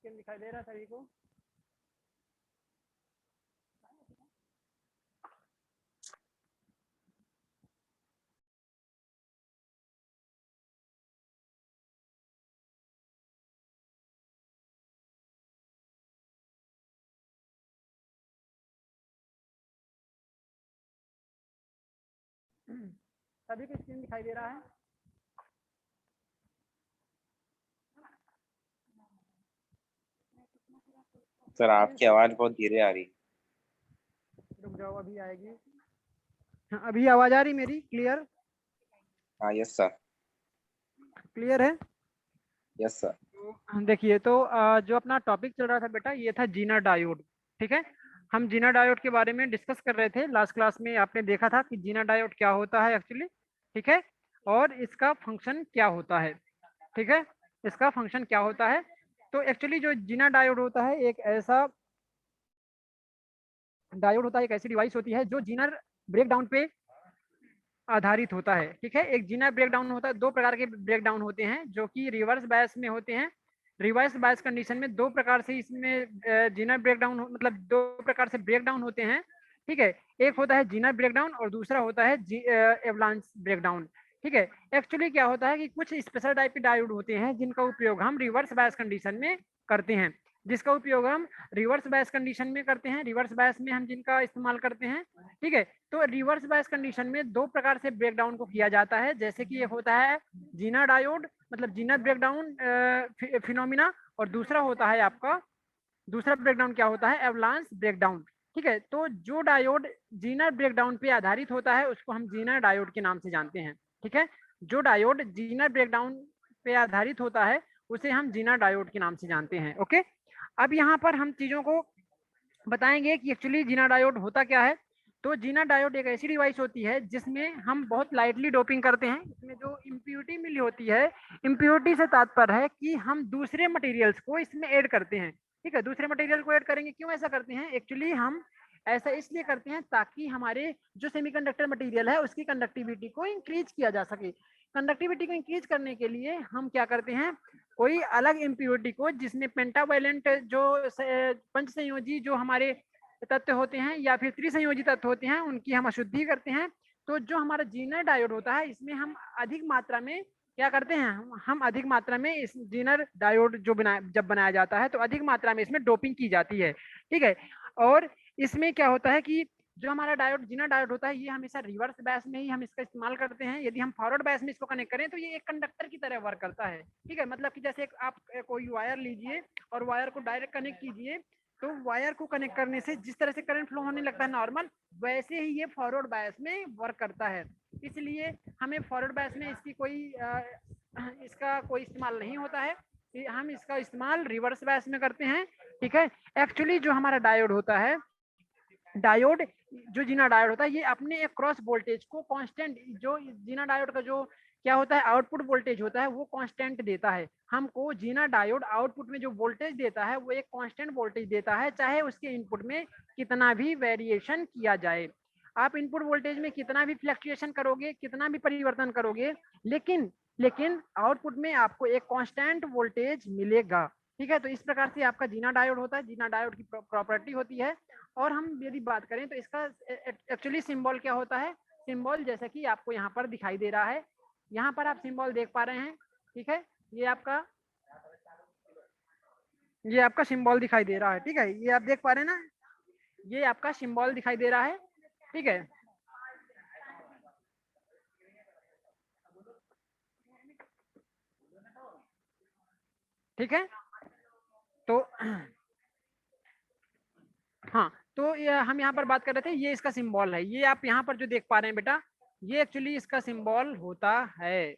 Screen दिखाई दे रहा है सभी को? सभी को स्क्रीन दिखाई दे रहा है? सर आपकी आवाज बहुत धीरे आ रही। रुक जाओ, अभी आएगी। हाँ, अभी आवाज आ रही मेरी क्लियर? हाँ यस सर। क्लियर है? Yes sir. तो देखिए, तो जो अपना टॉपिक चल रहा था बेटा, ये था जीना डायोड। ठीक है, हम जीना डायोड के बारे में डिस्कस कर रहे थे। लास्ट क्लास में आपने देखा था कि जीना डायोड क्या होता है एक्चुअली। ठीक है, और इसका फंक्शन क्या होता है। ठीक है, इसका फंक्शन क्या होता है। तो एक्चुअली जो जीना डायोड होता है, एक ऐसा डायोड होता है, एक ऐसी डिवाइस होती है जो जीनर ब्रेकडाउन पे आधारित होता है। ठीक है, एक जीनर ब्रेकडाउन होता है, दो प्रकार के ब्रेकडाउन होते हैं जो कि रिवर्स बायस में होते हैं। रिवर्स बायस कंडीशन में दो प्रकार से इसमें जीनर ब्रेकडाउन मतलब दो प्रकार से ब्रेकडाउन होते हैं। ठीक है, एक होता है जीनर ब्रेकडाउन और दूसरा होता है एवलांस ब्रेकडाउन। ठीक है, एक्चुअली क्या होता है कि कुछ स्पेशल टाइप के डायोड होते हैं जिनका उपयोग हम रिवर्स बायस कंडीशन में करते हैं, जिसका उपयोग हम रिवर्स बायस कंडीशन में करते हैं, रिवर्स बायस में हम जिनका इस्तेमाल करते हैं। ठीक है, तो रिवर्स बायस कंडीशन में दो प्रकार से ब्रेकडाउन को किया जाता है, जैसे कि एक होता है जीना डायोड मतलब जीना ब्रेकडाउन फिनोमिना, और दूसरा होता है आपका दूसरा ब्रेकडाउन क्या होता है, एवलांस ब्रेकडाउन। ठीक है, तो जो डायोड जीनर ब्रेकडाउन पे आधारित होता है उसको हम जीनर डायोड के नाम से जानते हैं। ठीक है, जो डायोड जीनर ब्रेकडाउन पे आधारित होता है उसे हम जीनर डायोड के नाम से जानते हैं। ओके, अब यहाँ पर हम चीजों को बताएंगे कि एक्चुअली जीना डायोड होता क्या है। तो जीना डायोड एक ऐसी डिवाइस होती है जिसमें हम बहुत लाइटली डोपिंग करते हैं। इसमें जो इम्प्योरिटी मिली होती है, इम्प्योरिटी से तात्पर्य है कि हम दूसरे मटेरियल्स को इसमें ऐड करते हैं। ठीक है, दूसरे मटेरियल को ऐड करेंगे, क्यों ऐसा करते हैं, एक्चुअली हम ऐसा इसलिए करते हैं ताकि हमारे जो सेमीकंडक्टर मटेरियल है उसकी कंडक्टिविटी को इंक्रीज किया जा सके। कंडक्टिविटी को इंक्रीज करने के लिए हम क्या करते हैं, कोई अलग इम्प्योरिटी को जिसमें पेंटावैलेंट जो पंच संयोजी जो हमारे तत्व होते हैं या फिर त्रिसंयोजी तत्व होते हैं उनकी हम अशुद्धि करते हैं। तो जो हमारा जीनर डायोड होता है इसमें हम अधिक मात्रा में क्या करते हैं, हम अधिक मात्रा में इस जीनर डायोड जो जब बनाया जाता है तो अधिक मात्रा में इसमें डोपिंग की जाती है। ठीक है, और इसमें क्या होता है कि जो हमारा डायोड जीना डायोड होता है ये हमेशा रिवर्स बैस में ही हम इसका इस्तेमाल करते हैं। यदि हम फॉरवर्ड बैस में इसको कनेक्ट करें तो ये एक कंडक्टर की तरह वर्क करता है। ठीक है, मतलब कि जैसे आप कोई वायर लीजिए और वायर को डायरेक्ट कनेक्ट कीजिए, तो वायर को कनेक्ट करने से जिस तरह से करंट फ्लो होने लगता है नॉर्मल, वैसे ही ये फॉरवर्ड बायस में वर्क करता है। इसलिए हमें फॉरवर्ड बायस में इसका कोई इस्तेमाल नहीं होता है, हम इसका इस्तेमाल रिवर्स बायस में करते हैं। ठीक है, एक्चुअली जो हमारा डायोड होता है, डायोड जो जीना डायोड होता है ये अपने एक क्रॉस वोल्टेज को कांस्टेंट, जो जीना डायोड का जो क्या होता है आउटपुट वोल्टेज होता है वो कांस्टेंट देता है हमको। जीना डायोड आउटपुट में जो वोल्टेज देता है वो एक कांस्टेंट वोल्टेज देता है, चाहे उसके इनपुट में कितना भी वेरिएशन किया जाए। आप इनपुट वोल्टेज में कितना भी फ्लक्चुएशन करोगे, कितना भी परिवर्तन करोगे, लेकिन लेकिन आउटपुट में आपको एक कांस्टेंट वोल्टेज मिलेगा। ठीक है, तो इस प्रकार से आपका जीना डायोड होता है, जीना डायोड की प्रॉपर्टी होती है। और हम यदि बात करें तो इसका एक्चुअली सिंबल क्या होता है, सिंबल जैसा कि आपको यहाँ पर दिखाई दे रहा है, यहाँ पर आप सिंबल देख पा रहे हैं। ठीक है, ये आपका सिंबल दिखाई दे रहा है। ठीक है, ये आप देख पा रहे हैं ना, ये आपका सिंबल दिखाई दे रहा है। ठीक है, ठीक है, तो हाँ, तो हम यहाँ पर बात कर रहे थे, ये इसका सिंबल है, ये आप यहाँ पर जो देख पा रहे हैं बेटा, ये एक्चुअली इसका सिंबल होता है,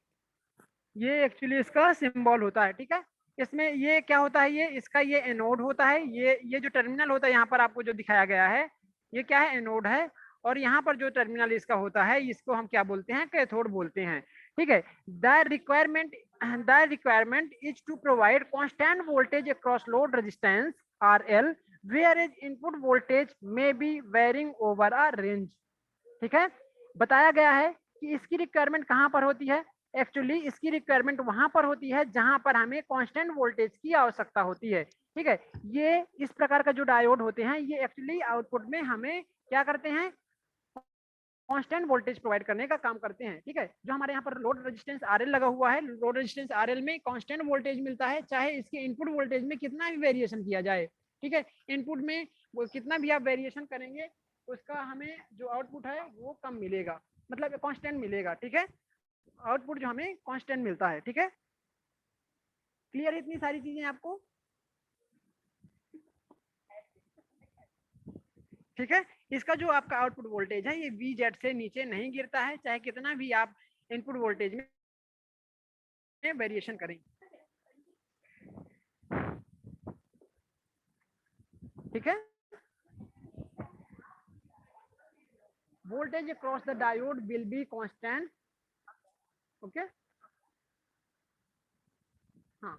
ये एक्चुअली इसका सिंबल होता है। ठीक है, इसमें ये क्या होता है, ये इसका ये एनोड होता है, ये जो टर्मिनल होता है यहाँ पर आपको जो दिखाया गया है ये क्या है, एनोड है। और यहाँ पर जो टर्मिनल इसका होता है इसको हम क्या बोलते हैं, कैथोड बोलते हैं। ठीक है, the requirement is to provide constant voltage across load resistance RL, whereas input voltage may be varying over a range. ठीक है, बताया गया है कि इसकी रिक्वायरमेंट कहाँ पर होती है, एक्चुअली इसकी रिक्वायरमेंट वहां पर होती है जहां पर हमें कांस्टेंट वोल्टेज की आवश्यकता होती है। ठीक है। ये इस प्रकार का जो डायोड होते हैं ये एक्चुअली आउटपुट में हमें क्या करते हैं, कांस्टेंट वोल्टेज प्रोवाइड करने का काम करते हैं। ठीक है, जो हमारे यहाँ पर लोड रेजिस्टेंस आरएल लगा हुआ है, लोड रेजिस्टेंस आरएल में कांस्टेंट वोल्टेज मिलता है, चाहे इसके इनपुट वोल्टेज में कितना भी वेरिएशन किया जाए। ठीक है, इनपुट में वो कितना भी आप वेरिएशन करेंगे उसका हमें जो आउटपुट है वो कम मिलेगा, मतलब कांस्टेंट मिलेगा। ठीक है, आउटपुट जो हमें कांस्टेंट मिलता है। ठीक है, क्लियर है इतनी सारी चीजें आपको? ठीक है, इसका जो आपका आउटपुट वोल्टेज है ये VZ से नीचे नहीं गिरता है, चाहे कितना भी आप इनपुट वोल्टेज में वेरिएशन करें। ठीक है, voltage across the diode will be constant. Okay, हाँ,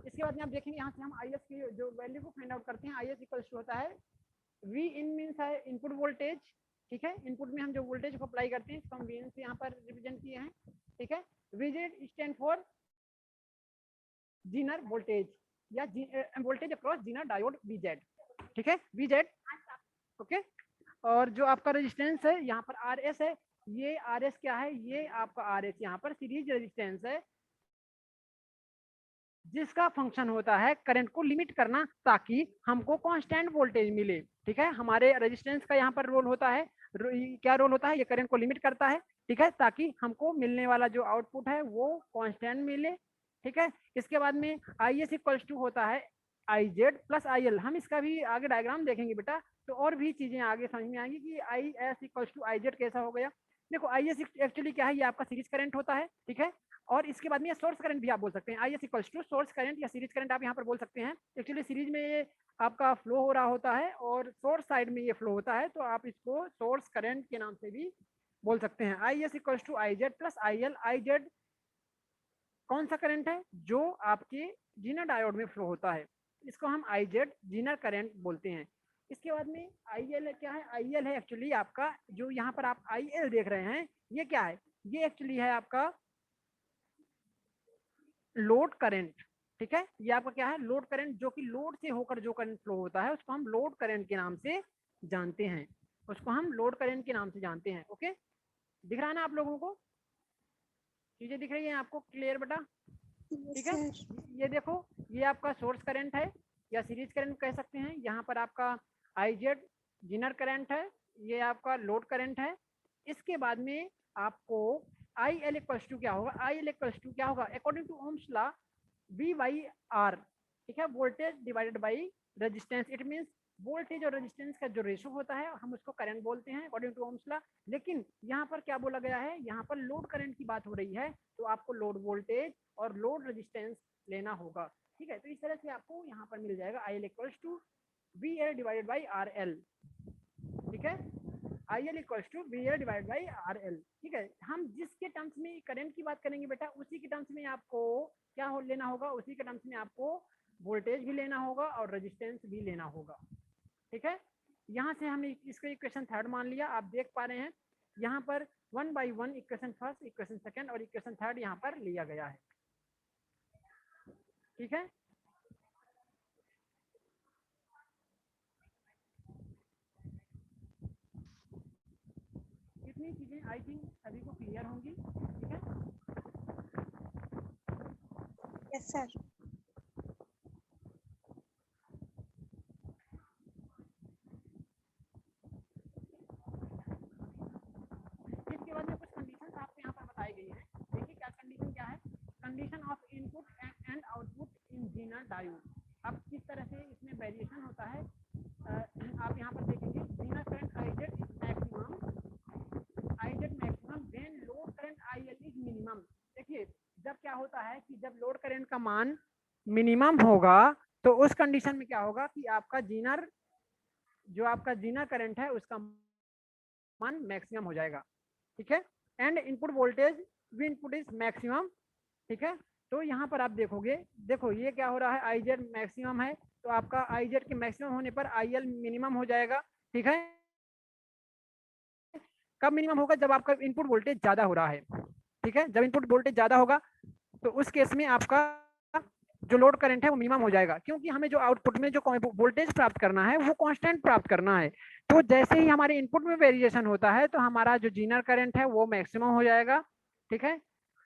इसके बाद में आप देखेंगे यहाँ से हम IS की जो वैल्यू को फाइंड आउट करते हैं, IS इक्वल्स टू होता है V इन मीन्स है इनपुट वोल्टेज। ठीक है, इनपुट में हम जो वोल्टेज को अप्लाई करते हैं इसको हम VN से यहाँ पर रिप्रेजेंट किए हैं। ठीक है, VZ stand for zener voltage या voltage across zener diode VZ। ठीक है, VZ। ओके, और जो आपका रेजिस्टेंस है यहाँ पर RS है, ये RS क्या है, ये आपका RS यहाँ पर सीरीज रेजिस्टेंस है जिसका फंक्शन होता है करंट को लिमिट करना ताकि हमको कांस्टेंट वोल्टेज मिले। ठीक है, हमारे रेजिस्टेंस का यहाँ पर रोल होता है, क्या रोल होता है, ये करंट को लिमिट करता है। ठीक है, ताकि हमको मिलने वाला जो आउटपुट है वो कांस्टेंट मिले। ठीक है, इसके बाद में IS इक्वल्स टू होता है IZ प्लस IL। हम इसका भी आगे डायग्राम देखेंगे बेटा, तो और भी चीजें आगे समझ में आएंगी कि IS इक्वल्स टू IZ कैसा हो गया। देखो IS एक्चुअली क्या है, ये आपका सीरीज करंट होता है। ठीक है, और इसके बाद में सोर्स करंट भी आप बोल सकते हैं, IS equals to source current या सीरीज करंट आप यहाँ पर बोल सकते हैं। एक्चुअली सीरीज में ये आपका फ्लो हो रहा होता है और सोर्स साइड में ये फ्लो होता है, तो आप इसको सोर्स करंट के नाम से भी बोल सकते हैं। IS equals to IZ plus IL। IZ कौन सा करंट है, जो आपके जीनर डायोड में फ्लो होता है, इसको हम IZ जीनर करंट बोलते हैं। इसके बाद में IL क्या है, IL है एक्चुअली आपका, जो यहाँ पर आप IL देख रहे हैं ये क्या है, ये एक्चुअली है आपका लोड करंट। ठीक है, ये आपका क्या है, लोड करंट, जो कि लोड से होकर जो करंट फ्लो होता है उसको हम लोड करंट के नाम से जानते हैं, उसको हम लोड करंट के नाम से जानते हैं। ओके, दिख रहा है ना आप लोगों को, चीजें दिख रही है आपको, क्लियर बेटा? ठीक है, ये देखो ये आपका सोर्स करंट है या सीरीज करंट कह सकते हैं, यहाँ पर आपका IZ जीनर करंट है, ये आपका लोड करंट है। इसके बाद में आपको IL इक्वल्स टू क्या होगा, IL इक्वल्स टू क्या होगा, according to Ohm's law V/R। ठीक है, voltage divided by resistance. It means voltage और रेजिस्टेंस का जो रेशो होता है हम उसको करंट बोलते हैं अकॉर्डिंग टू ओम्स लॉ। लेकिन यहाँ पर क्या बोला गया है, यहाँ पर लोड करंट की बात हो रही है, तो आपको लोड वोल्टेज और लोड रेजिस्टेंस लेना होगा। ठीक है, तो इस तरह से आपको यहाँ पर मिल जाएगा IL equals to VL divided by RL। ठीक है, IL equals to VL divide by RL। ठीक है, हम जिसके टर्म्स में करंट की बात करेंगे बेटा उसी के टर्म्स में आपको क्या लेना होगा, उसी के टर्म्स में आपको वोल्टेज भी लेना होगा और रेजिस्टेंस भी लेना होगा। ठीक है, यहाँ से हम इसको इक्वेशन थर्ड मान लिया, आप देख पा रहे हैं यहाँ पर 1 by 1 equation first, equation second और इक्वेशन थर्ड यहाँ पर लिया गया है। ठीक है, इतनी चीजें आई थिंक सभी को क्लियर होंगी। ठीक है, यस सर। इसके बाद में कुछ कंडीशन आपको यहाँ पर बताई गई है। देखिए क्या कंडीशन क्या है, condition of input and output in Zener diode. अब किस तरह से इसमें वेरिएशन होता है आप यहाँ पर देखेंगे, Zener current IZ is maximum, IZ maximum when load current IL is minimum. देखिए जब क्या होता है कि जब लोड करंट का मान मिनिमम होगा तो उस कंडीशन में क्या होगा कि आपका जीनर, जो आपका जीनर करंट है उसका मान मैक्सिमम हो जाएगा। ठीक है, and input voltage V input is maximum. ठीक है, तो यहाँ पर आप देखोगे, देखो ये क्या हो रहा है, IZ मैक्सिमम है तो आपका IZ के मैक्सिमम होने पर IL मिनिमम हो जाएगा। ठीक है, कब मिनिमम होगा, जब आपका इनपुट वोल्टेज ज्यादा हो रहा है। ठीक है, जब इनपुट वोल्टेज ज्यादा होगा तो उस केस में आपका जो लोड करंट है वो मिनिमम हो जाएगा, क्योंकि हमें जो आउटपुट में जो वोल्टेज प्राप्त करना है वो कांस्टेंट प्राप्त करना है। तो जैसे ही हमारे इनपुट में वेरिएशन होता है तो हमारा जो जीनर करंट है वो मैक्सिमम हो जाएगा, ठीक है,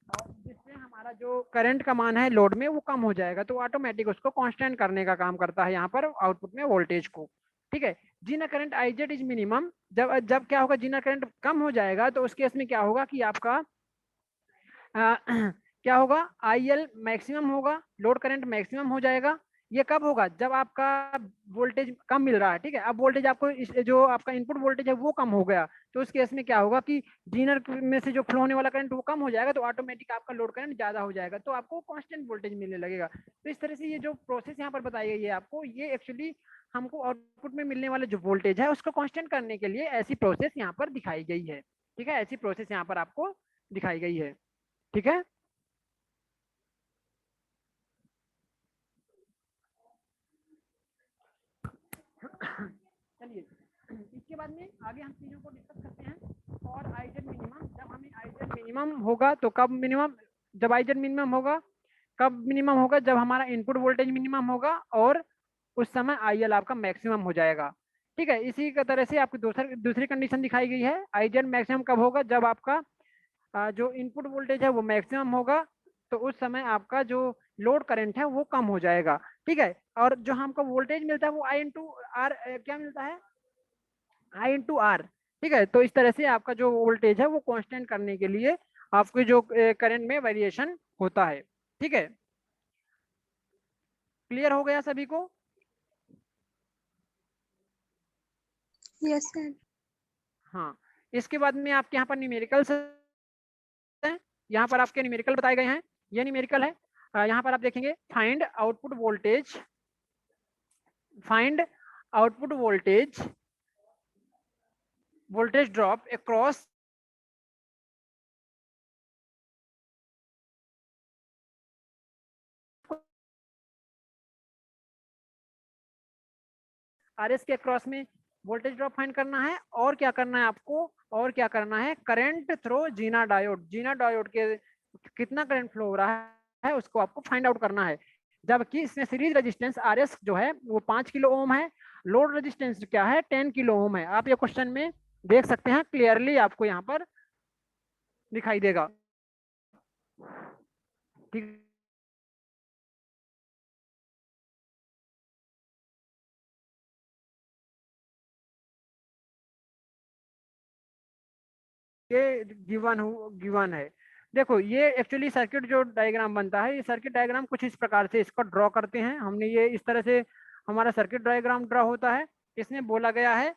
और जिससे हमारा जो करंट का मान है लोड में वो कम हो जाएगा, तो ऑटोमेटिक उसको कांस्टेंट करने का काम करता है यहाँ पर आउटपुट में वोल्टेज को, ठीक है। Zener current I Z is minimum, जब जब क्या होगा, जीनर करंट कम हो जाएगा तो उस केस में क्या होगा कि आपका क्या होगा, आई एल मैक्सिमम होगा, लोड करंट मैक्सिमम हो जाएगा। ये कब होगा, जब आपका वोल्टेज कम मिल रहा है, ठीक है। अब वोल्टेज आपको जो आपका इनपुट वोल्टेज है वो कम हो गया, तो उस केस में क्या होगा कि जीनर में से जो फ्लो होने वाला करंट वो कम हो जाएगा, तो ऑटोमेटिक आपका लोड करंट ज्यादा हो जाएगा, तो आपको कांस्टेंट वोल्टेज मिलने लगेगा। तो इस तरह से ये जो प्रोसेस यहाँ पर बताई गई है आपको, ये एक्चुअली हमको आउटपुट में मिलने वाला जो वोल्टेज है उसको कांस्टेंट करने के लिए ऐसी प्रोसेस यहाँ पर दिखाई गई है, ठीक है। ऐसी प्रोसेस यहाँ पर आपको दिखाई गई है, ठीक है। चलिए इसके बाद में आगे हम चीजों को डिस्कस करते हैं। और आईजेड मिनिमम, जब हमें आईजेड मिनिमम होगा तो कब मिनिमम, जब आईजेड मिनिमम होगा कब मिनिमम होगा, जब हमारा इनपुट वोल्टेज मिनिमम होगा और उस समय आईएल आपका मैक्सिमम हो जाएगा, ठीक है। इसी का तरह से आपकी दूसरी कंडीशन दिखाई गई है, आईजेड मैक्सिमम कब होगा, जब आपका जो इनपुट वोल्टेज है वो मैक्सिमम होगा, तो उस समय आपका जो लोड करंट है वो कम हो जाएगा, ठीक है। और जो हमको वोल्टेज मिलता है वो आई इंटू आर, क्या मिलता है, आई इंटू आर, ठीक है। तो इस तरह से आपका जो वोल्टेज है वो कांस्टेंट करने के लिए आपके जो करंट में वेरिएशन होता है, ठीक है। क्लियर हो गया सभी को? Yes sir. हाँ, इसके बाद में आपके यहाँ पर न्यूमेरिकल्स हैं, यहाँ पर आपके न्यूमेरिकल बताए गए हैं। ये न्यूमेरिकल है, यहाँ पर आप देखेंगे find output voltage, find output voltage drop across RS के अक्रॉस में वोल्टेज ड्रॉप फाइंड करना है, और क्या करना है आपको, और क्या करना है, current through zener diode, Zener diode के कितना करंट फ्लो हो रहा है उसको आपको फाइंड आउट करना है। जबकि इसमें सीरीज रेजिस्टेंस आरएस जो है वो 5 किलो ओम है, लोड रेजिस्टेंस क्या है 10 किलो ओम है। आप ये क्वेश्चन में देख सकते हैं, क्लियरली आपको यहाँ पर दिखाई देगा, ठीक। ये गिवन है। देखो ये एक्चुअली सर्किट जो डायग्राम बनता है, ये सर्किट डायग्राम कुछ इस प्रकार से इसको ड्रॉ करते हैं हमने, ये इस तरह से हमारा सर्किट डायग्राम ड्रॉ होता है। इसमें बोला गया है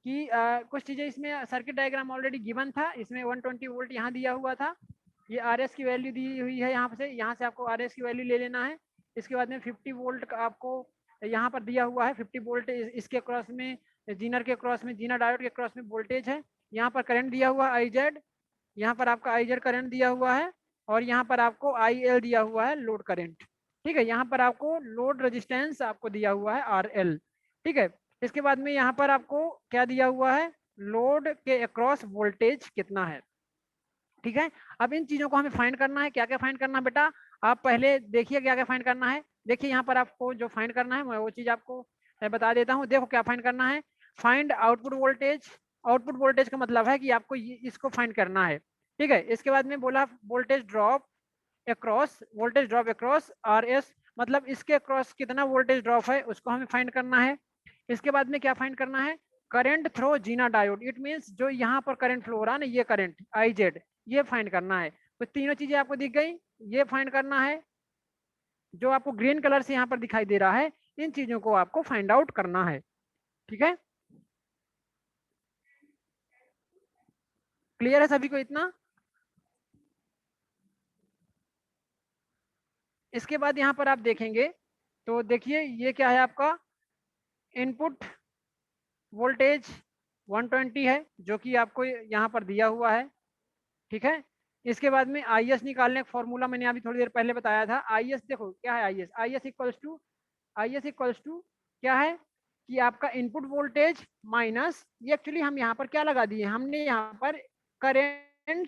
कि कुछ चीजें, इसमें सर्किट डायग्राम ऑलरेडी गिवन था, इसमें 120 वोल्ट यहाँ दिया हुआ था, ये आरएस की वैल्यू दी हुई है, यहाँ से आपको आरएस की वैल्यू ले लेना है। इसके बाद में 50 वोल्ट का आपको यहाँ पर दिया हुआ है, 50 वोल्ट इसके क्रॉस में, जीनर के क्रॉस में, जीनर डायोड के क्रॉस में वोल्टेज है। यहाँ पर करंट दिया हुआ आई जेड, यहाँ पर आपका आई जेड करंट दिया हुआ है, और यहाँ पर आपको आई एल दिया हुआ है लोड करंट, ठीक है। यहाँ पर आपको लोड रेजिस्टेंस आपको दिया हुआ है आर एल, ठीक है। इसके बाद में यहाँ पर आपको क्या दिया हुआ है, लोड के अक्रॉस वोल्टेज कितना है, ठीक है। अब इन चीजों को हमें फाइंड करना है। क्या क्या फाइंड करना है बेटा, आप पहले देखिए क्या क्या फाइंड करना है। देखिए यहाँ पर आपको जो फाइंड करना है मैं वो चीज आपको बता देता हूँ। देखो क्या फाइंड करना है, find output voltage. Output voltage का मतलब है कि आपको इसको फाइंड करना है, ठीक है। इसके बाद में बोला voltage drop across R S, मतलब इसके अक्रॉस कितना वोल्टेज ड्रॉप है उसको हमें फाइंड करना है। इसके बाद में क्या फाइंड करना है, current through zener diode, it means जो यहाँ पर करंट फ्लो हो रहा है ना, ये करंट आई जेड, ये फाइंड करना है। तो तीनों चीजें आपको दिख गई, ये फाइंड करना है, जो आपको ग्रीन कलर से यहाँ पर दिखाई दे रहा है, इन चीजों को आपको फाइंड आउट करना है, ठीक है। क्लियर है सभी को इतना? इसके बाद यहाँ पर आप देखेंगे तो देखिए ये क्या है, आपका इनपुट वोल्टेज 120 है जो कि आपको यहाँ पर दिया हुआ है, ठीक है। इसके बाद में आई एस निकालने का फॉर्मूला मैंने अभी थोड़ी देर पहले बताया था। आई एस देखो क्या है, आई एस इक्वल्स टू क्या है कि आपका इनपुट वोल्टेज माइनस, ये एक्चुअली हम यहाँ पर क्या लगा दिए, हमने यहाँ पर करंट,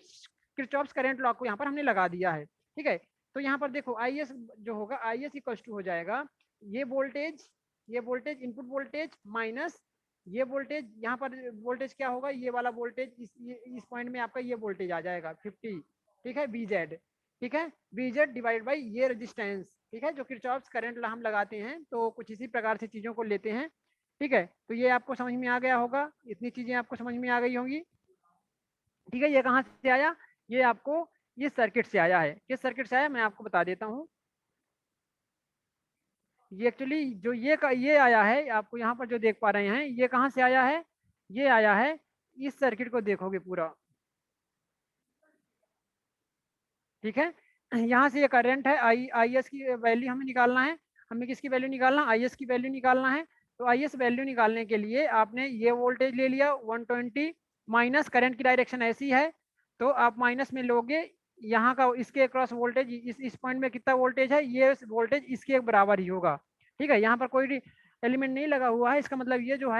किरचॉफ्स करंट लॉ को यहाँ पर हमने लगा दिया है, ठीक है। तो यहाँ पर देखो आई एस जो होगा, आई एस इक्वल्स टू हो जाएगा ये वोल्टेज इनपुट वोल्टेज माइनस ये वोल्टेज, यहाँ पर वोल्टेज क्या होगा, ये वाला वोल्टेज, इस पॉइंट में आपका ये वोल्टेज आ जाएगा 50, ठीक है, VZ, ठीक है, VZ डिवाइड बाई ये रेजिस्टेंस, ठीक है, जो किरचॉफ्स करंट हम लगाते हैं तो कुछ इसी प्रकार से चीज़ों को लेते हैं, ठीक है। तो ये आपको समझ में आ गया होगा, इतनी चीज़ें आपको समझ में आ गई होंगी, ठीक है। ये कहाँ से आया, ये आपको ये सर्किट से आया है। किस सर्किट से आया मैं आपको बता देता हूँ। ये एक्चुअली जो ये आया है, आपको यहाँ पर जो देख पा रहे हैं, ये कहाँ से आया है, ये आया है, इस सर्किट को देखोगे पूरा, ठीक है। यहाँ से ये करंट है, आई एस की वैल्यू हमें निकालना है, हमें किसकी वैल्यू निकालना, आई एस की वैल्यू निकालना है। तो आई एस वैल्यू निकालने के लिए आपने ये वोल्टेज ले लिया 120 माइनस, करंट की डायरेक्शन ऐसी है तो आप माइनस में लोगे, यहाँ का इसके क्रॉस वोल्टेज, इस पॉइंट में कितना वोल्टेज है, ये वोल्टेज इसके बराबर ही होगा, ठीक है। यहाँ पर कोई एलिमेंट नहीं लगा हुआ है, इसका मतलब ये जो है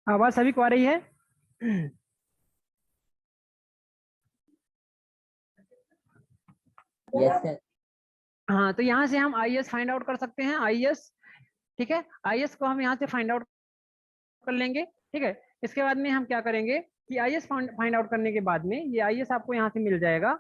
आवाज सभी को आ रही है। Yes sir. हाँ, तो यहाँ से हम आई एस फाइंड आउट कर सकते हैं, आई एस, ठीक है, आई एस को हम यहाँ से फाइंड आउट कर लेंगे, ठीक है। इसके बाद में हम क्या करेंगे कि आई एस फाइंड आउट करने के बाद में ये आई एस आपको यहाँ से मिल जाएगा,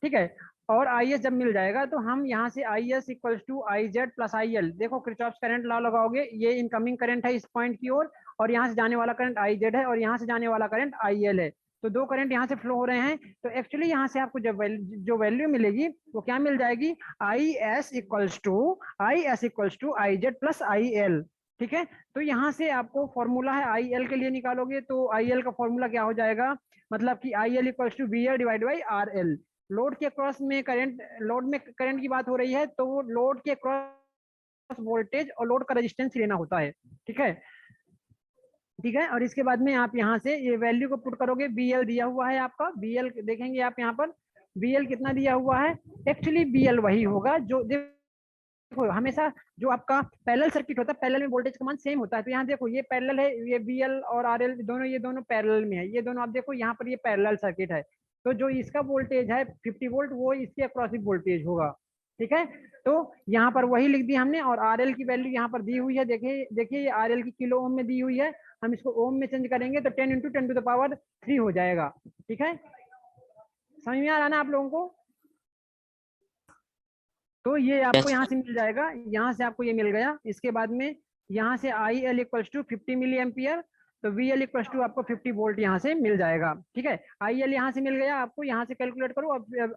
ठीक है। और आई एस जब मिल जाएगा तो हम यहाँ से I S equals to I Z plus I L, देखो किरचॉफ्स करंट लॉ लगाओगे, ये इनकमिंग करंट है इस पॉइंट की ओर, और यहाँ से जाने वाला करंट आई जेड है, और यहाँ से जाने वाला करंट आई एल है, तो दो करंट यहाँ से फ्लो हो रहे हैं। तो एक्चुअली यहाँ से आपको जो वैल्यू मिलेगी वो क्या मिल जाएगी, I S equals to I Z plus I L, ठीक है। तो यहाँ से आपको फॉर्मूला है आई एल के लिए निकालोगे तो आई एल का फॉर्मूला क्या हो जाएगा, मतलब कि I L equals to V L divide by R L. Load के क्रॉस में करंट, लोड में करंट की बात हो रही है तो वो लोड के क्रॉस वोल्टेज और लोड का रेजिस्टेंस लेना होता है, ठीक है, ठीक है। और इसके बाद में आप यहाँ से ये वैल्यू को पुट करोगे, बी एल दिया हुआ है आपका, बी एल देखेंगे आप यहाँ पर, बी एल कितना दिया हुआ है, एक्चुअली बी एल वही होगा जो देखो हमेशा जो आपका पैरेलल सर्किट होता है, पैरेलल में वोल्टेज का मान सेम होता है। तो यहाँ देखो ये पैरेलल है, ये बीएल और आरएल दोनों, ये दोनों पैरेलल में है, ये दोनों आप देखो यहाँ पर ये पैरेलल सर्किट है, तो जो इसका वोल्टेज है 50 वोल्ट वो इसके अक्रॉस वोल्टेज होगा, ठीक है। तो यहाँ पर वही लिख दिया हमने, और आरएल की वैल्यू यहाँ पर दी हुई है, देखिए ये आरएल की किलो ओम में दी हुई है, हम इसको ओम में चेंज करेंगे तो 10 × 10⁻³ हो जाएगा, ठीक है। समझ में आ रहा ना आप लोगों को। तो ये आपको यहाँ से मिल जाएगा, यहाँ से आपको ये मिल गया। इसके बाद में यहाँ से I L equals to 50 milli ampere, तो वी एल इक्वल्स टू आपको 50 वोल्ट यहाँ से मिल जाएगा, ठीक है। आई एल यहाँ से मिल गया आपको, यहाँ से कैलकुलेट करो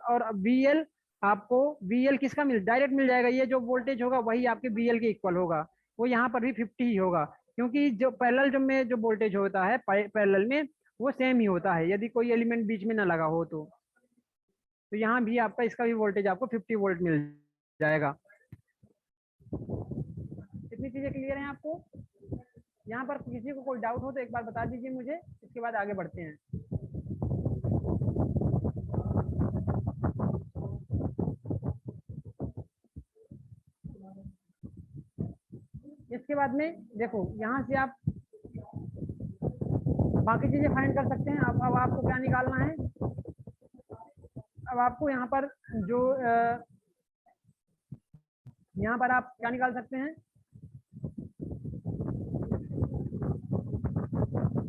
और वी एल आपको, वी एल किसका डायरेक्ट मिल जाएगा, ये जो वोल्टेज होगा वही आपके वी एल के इक्वल होगा, वो यहाँ पर भी 50 ही होगा, क्योंकि जो पैरेलल जो में जो वोल्टेज होता है पैरेलल में वो सेम ही होता है, यदि कोई एलिमेंट बीच में ना लगा हो तो यहाँ भी आपका इसका भी वोल्टेज आपको 50 वोल्ट मिल जाएगा। कितनी चीजें क्लियर हैं आपको। यहाँ पर किसी को कोई डाउट हो तो एक बार बता दीजिए मुझे, इसके बाद आगे बढ़ते हैं। इसके बाद में देखो यहाँ से आप बाकी चीजें फाइंड कर सकते हैं। अब आपको क्या निकालना है, अब आपको यहाँ पर जो यहाँ पर आप क्या निकाल सकते हैं,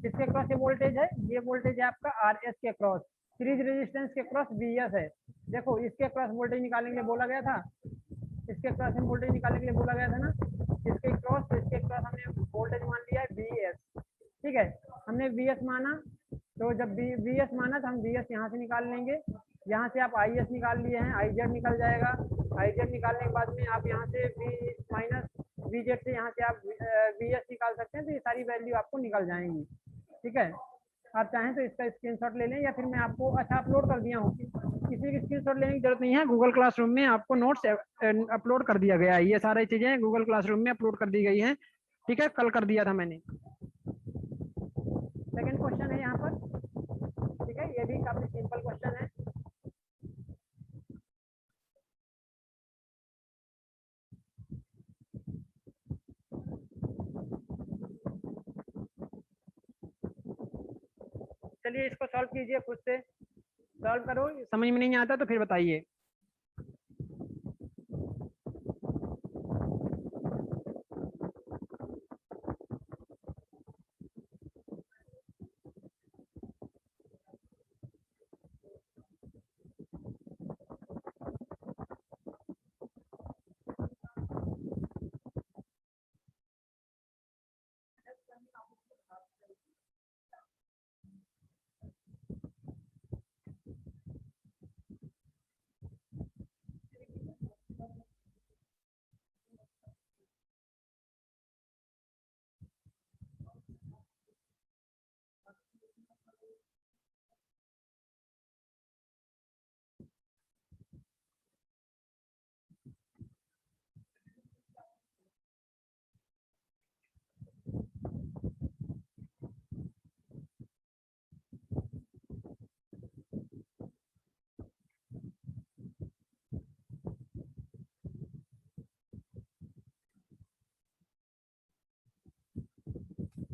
किसके क्रॉस ये वोल्टेज है, ये वोल्टेज है आपका आर एस के क्रॉस, सीरीज रेजिस्टेंस के क्रॉस वी एस है। देखो इसके क्रॉस वोल्टेज निकालने के लिए बोला गया था, इसके क्रॉस में वोल्टेज निकालने के लिए बोला गया था ना, इसके क्रॉस हमने वोल्टेज मान लिया है वी एस। ठीक है, हमने वी एस माना, तो जब वी एस माना तो हम वी एस यहाँ से निकाल लेंगे। यहाँ से आप आई एस निकाल लिए हैं, आई जेड निकल जाएगा। आई जेड निकालने के बाद में आप यहाँ से वी माइनस वी जेड से यहाँ से आप वी एस निकाल सकते हैं, तो ये सारी वैल्यू आपको निकल जाएंगी। ठीक है, आप चाहें तो इसका स्क्रीनशॉट ले लें, या फिर मैं आपको अच्छा अपलोड कर दिया हूँ, किसी की स्क्रीनशॉट लेने की जरूरत नहीं है, गूगल क्लासरूम में आपको नोट्स अपलोड कर दिया गया है, ये सारी चीजें गूगल क्लासरूम में अपलोड कर दी गई हैं। ठीक है, कल कर दिया था मैंने। सेकंड क्वेश्चन है यहाँ पर, ठीक है, ये भी काफी सिंपल क्वेश्चन है। चलिए इसको सॉल्व कीजिए, खुद से सॉल्व करो, समझ में नहीं आता तो फिर बताइए।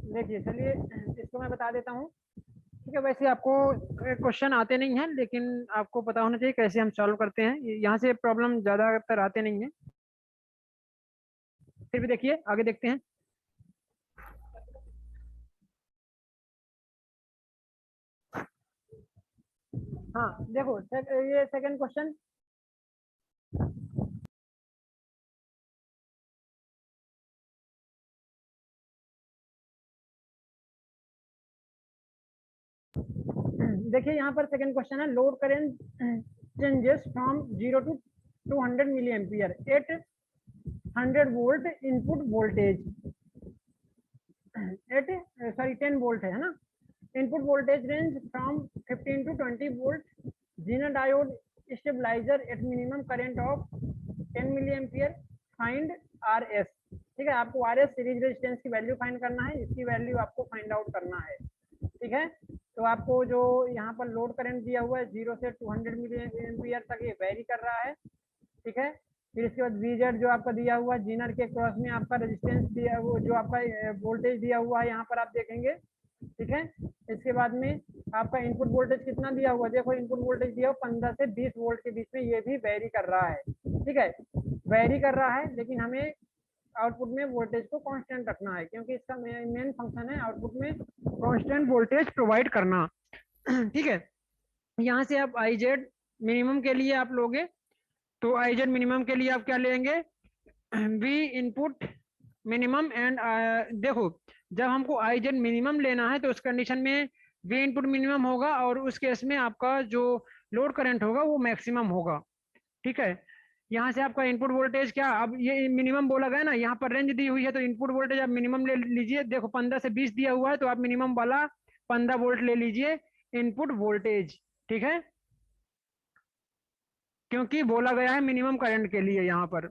देखिए चलिए इसको मैं बता देता हूँ। ठीक है, वैसे आपको क्वेश्चन आते नहीं हैं, लेकिन आपको पता होना चाहिए कैसे हम सॉल्व करते हैं, यहाँ से प्रॉब्लम ज़्यादातर आते नहीं है। फिर भी देखिए आगे देखते हैं। हाँ देखो ये सेकंड क्वेश्चन, देखिए यहाँ पर सेकंड क्वेश्चन है, load current changes from 0 to 200 milli ampere at 100 volt input voltage at 10 volt है ना, input voltage range from 15 to 20 volt, zener diode stabiliser at minimum current of 10 milli ampere, find R S. ठीक है, आपको R S series resistance की value find करना है, इसकी value आपको फाइंड आउट करना है। ठीक है, तो आपको जो यहाँ पर लोड करंट दिया हुआ है 0 से 200 मिली एम्पियर तक ये वेरी कर रहा है। ठीक है, फिर इसके बाद वीजेड जो आपका दिया हुआ है, जीनर के क्रॉस में आपका रेजिस्टेंस दिया, वो जो आपका वोल्टेज दिया हुआ है यहाँ पर आप देखेंगे। ठीक है, इसके बाद में आपका इनपुट वोल्टेज कितना दिया हुआ है, देखो इनपुट वोल्टेज दिया हुआ 15 से 20 वोल्ट के बीच में, ये भी वेरी कर रहा है। ठीक है, वेरी कर रहा है, लेकिन हमें आउटपुट में वोल्टेज को कांस्टेंट रखना है, क्योंकि इसका मेन फंक्शन है आउटपुट में कांस्टेंट वोल्टेज प्रोवाइड करना। ठीक है, यहाँ से आप आई जेड मिनिमम के लिए आप लोगे, तो आई जेड मिनिमम के लिए आप क्या लेंगे, वी इनपुट मिनिमम एंड देखो जब हमको आई जेड मिनिमम लेना है तो उस कंडीशन में वी इनपुट मिनिमम होगा, और उस केस में आपका जो लोड करंट होगा वो मैक्सिमम होगा। ठीक है, यहाँ से आपका इनपुट वोल्टेज क्या, अब ये मिनिमम बोला गया ना, यहाँ पर रेंज दी हुई है, तो इनपुट वोल्टेज आप मिनिमम ले लीजिए। देखो 15 से 20 दिया हुआ है, तो आप मिनिमम वाला 15 वोल्ट ले लीजिए इनपुट वोल्टेज। ठीक है, क्योंकि बोला गया है मिनिमम करंट के लिए यहाँ पर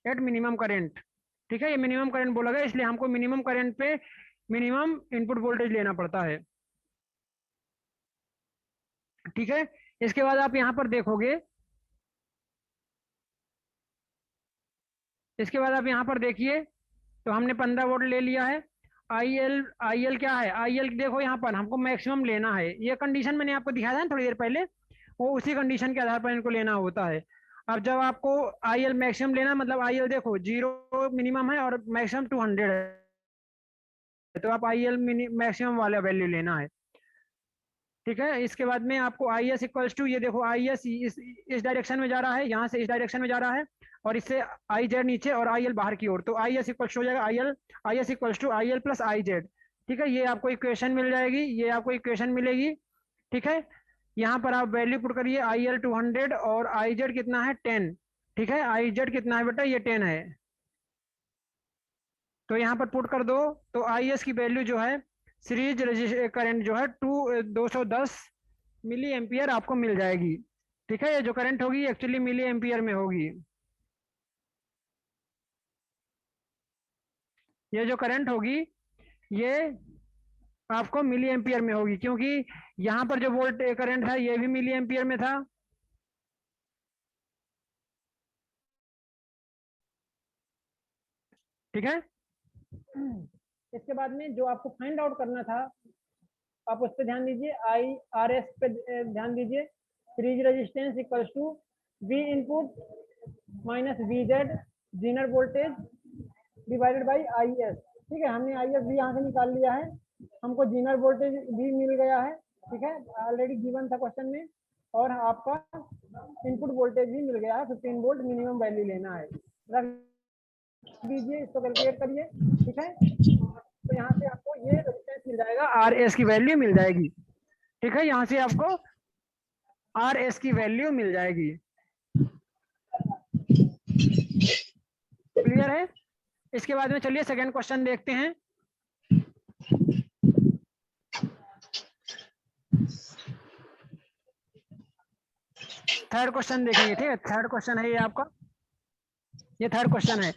एट मिनिमम करंट। ठीक है, ये मिनिमम करंट बोला गया, इसलिए हमको मिनिमम करंट पे मिनिमम इनपुट वोल्टेज लेना पड़ता है। ठीक है, इसके बाद आप यहाँ पर देखोगे, इसके बाद आप यहाँ पर देखिए तो हमने 15 वोल्ट ले लिया है। आई एल क्या है, आई एल देखो यहाँ पर हमको मैक्सिमम लेना है, ये कंडीशन मैंने आपको दिखाया था ना थोड़ी देर पहले, वो उसी कंडीशन के आधार पर इनको लेना होता है। अब जब आपको आई एल मैक्सिमम लेना, मतलब आई एल देखो 0 मिनिमम है और मैक्सिमम 200 है, तो आप आई एल मैक्सिमम वाला वैल्यू लेना है। ठीक है, इसके बाद में आपको आई एस इक्वल्स टू, ये देखो आई एस इस डायरेक्शन में जा रहा है, यहाँ से इस डायरेक्शन में जा रहा है, और इससे आई जेड नीचे और आई एल बाहर की ओर, तो आई एस इक्वल्स हो जाएगा I S equals to I L plus I Z. ठीक है, ये आपको इक्वेशन मिल जाएगी, ये आपको इक्वेशन मिलेगी। ठीक है, यहाँ पर आप वैल्यू पुट करिए, आई एल 200 और आई जेड कितना है 10। ठीक है, आई जेड कितना है बेटा, ये 10 है, तो यहाँ पर पुट कर दो, तो आई एस की वैल्यू जो है सीरीज करंट जो है 210 मिली एम्पियर आपको मिल जाएगी। ठीक है, ये जो करंट होगी एक्चुअली मिली एम्पियर में होगी, ये जो करंट होगी ये आपको मिली एम्पियर में होगी, क्योंकि यहाँ पर जो वोल्ट करंट है ये भी मिली एम्पियर में था। ठीक है, इसके बाद में जो आपको फाइंड आउट करना था आप उस पर ध्यान दीजिए, आई आर एस पे ध्यान दीजिए। Series resistance equals to V input minus V Z zener voltage divided by I S. ठीक है, हमने आई एस भी यहाँ से निकाल लिया है, हमको जीनर वोल्टेज भी मिल गया है। ठीक है, ऑलरेडी गिवन था क्वेश्चन में, और आपका इनपुट वोल्टेज भी मिल गया है, 15 वोल्ट मिनिमम वैल्यू लेना है, रख दीजिए, इसको कैलकुलेट करिए। ठीक है, तो यहाँ से आपको ये रेजिस्टेंस मिल जाएगा, आर एस की वैल्यू मिल जाएगी। ठीक है, यहाँ से आपको आर एस की वैल्यू मिल जाएगी। क्लियर है? इसके बाद में चलिए सेकंड क्वेश्चन देखते हैं। थर्ड क्वेश्चन देखेंगे। ठीक है, थर्ड क्वेश्चन है ये आपका, ये थर्ड क्वेश्चन है।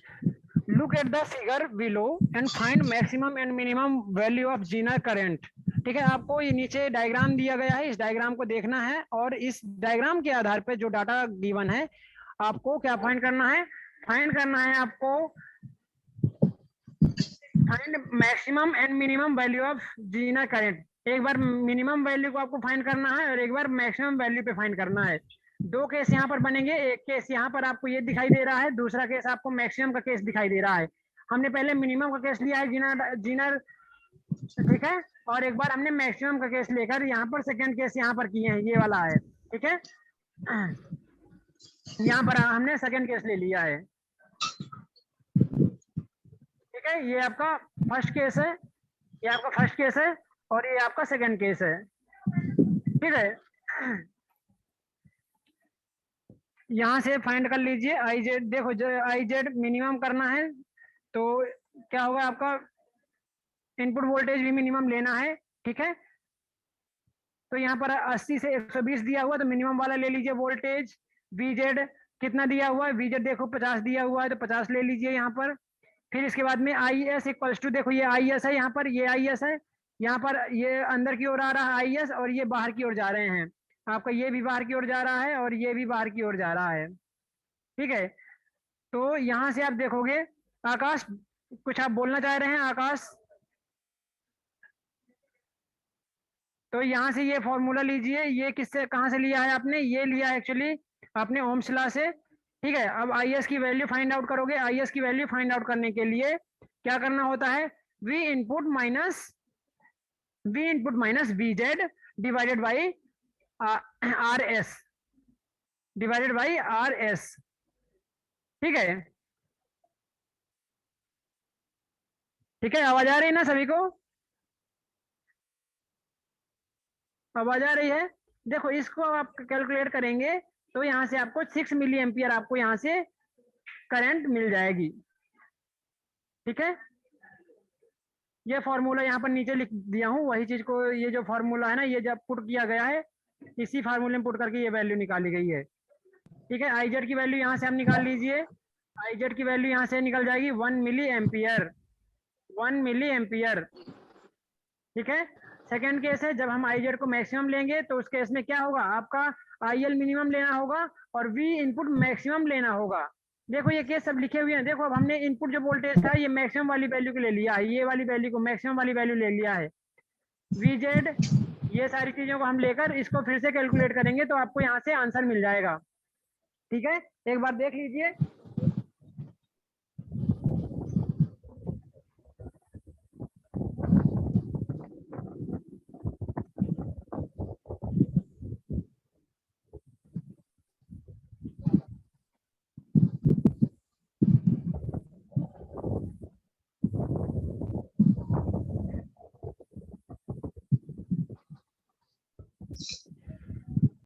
Look at the figure below and find maximum and minimum value of Zener current. ठीक है, आपको ये नीचे डायग्राम दिया गया है, इस डायग्राम को देखना है, और इस डायग्राम के आधार पर जो डाटा गिवन है आपको क्या फाइंड करना है, फाइंड करना है आपको find maximum and minimum value of Zener current. एक बार मिनिमम वैल्यू को आपको फाइंड करना है और एक बार मैक्सिमम वैल्यू पे फाइंड करना है। दो केस यहाँ पर बनेंगे, एक केस यहाँ पर आपको ये दिखाई दे रहा है, दूसरा केस आपको मैक्सिमम का केस दिखाई दे रहा है। हमने पहले मिनिमम का केस लिया है जीनर। ठीक है, और एक बार हमने मैक्सिमम का केस लेकर यहाँ पर सेकंड केस यहाँ पर किए हैं, ये वाला है। ठीक है, यहाँ पर हमने सेकंड केस ले लिया है। ठीक है, ये आपका फर्स्ट केस है, ये आपका फर्स्ट केस है, और ये आपका सेकंड केस है। ठीक है, यहाँ से फाइंड कर लीजिए आई जेड। देखो जो आई जेड मिनिमम करना है तो क्या होगा, आपका इनपुट वोल्टेज भी मिनिमम लेना है। ठीक है, तो यहाँ पर 80 से 120 दिया हुआ, तो मिनिमम वाला ले लीजिए वोल्टेज। वी जेड कितना दिया हुआ है, वी जेड देखो 50 दिया हुआ है, तो 50 ले लीजिए यहाँ पर। फिर इसके बाद में आई एस इक्वल्स टू, देखो ये आई एस है, यहाँ पर ये आई एस है, यहाँ पर ये अंदर की ओर आ रहा है आई एस, और ये बाहर की ओर जा रहे हैं, आपका ये भी बाहर की ओर जा रहा है और ये भी बाहर की ओर जा रहा है। ठीक है, तो यहाँ से आप देखोगे, आकाश कुछ आप बोलना चाह रहे हैं आकाश? तो यहाँ से ये फॉर्मूला लीजिए, ये किससे कहाँ से लिया है आपने, ये लिया है एक्चुअली आपने ओम्स लॉ से। ठीक है, अब आई एस की वैल्यू फाइंड आउट करोगे, आई एस की वैल्यू फाइंड आउट करने के लिए क्या करना होता है, we input minus V Z divided by R S, divided by are S. ठीक है, ठीक है, आवाज आ रही है ना सभी को? आवाज आ रही है? देखो इसको आप कैलकुलेट करेंगे तो यहाँ से आपको 6 मिली एम्पियर आपको यहाँ से करंट मिल जाएगी। ठीक है, ये फॉर्मूला यहाँ पर नीचे लिख दिया हूँ, वही चीज को, ये जो फॉर्मूला है ना, ये जब पुट किया गया है, इसी फार्मूले में पुट करके ये वैल्यू निकाली गई है। ठीक है, आई जेड की वैल्यू यहाँ से आप निकाल लीजिए, आई जेड की वैल्यू यहाँ से निकल जाएगी 1 मिली एम्पियर, 1 मिली एम्पियर। ठीक है, सेकेंड केस है, जब हम आई जेड को मैक्सिमम लेंगे तो उस केस में क्या होगा, आपका आई एल मिनिमम लेना होगा और वी इनपुट मैक्सिमम लेना होगा। देखो ये केस सब लिखे हुए हैं। देखो अब हमने इनपुट जो वोल्टेज था ये मैक्सिमम वाली वैल्यू को ले लिया है, ये वाली वैल्यू को मैक्सिमम वाली वैल्यू ले लिया है। VZ ये सारी चीजों को हम लेकर इसको फिर से कैलकुलेट करेंगे तो आपको यहाँ से आंसर मिल जाएगा। ठीक है, एक बार देख लीजिए।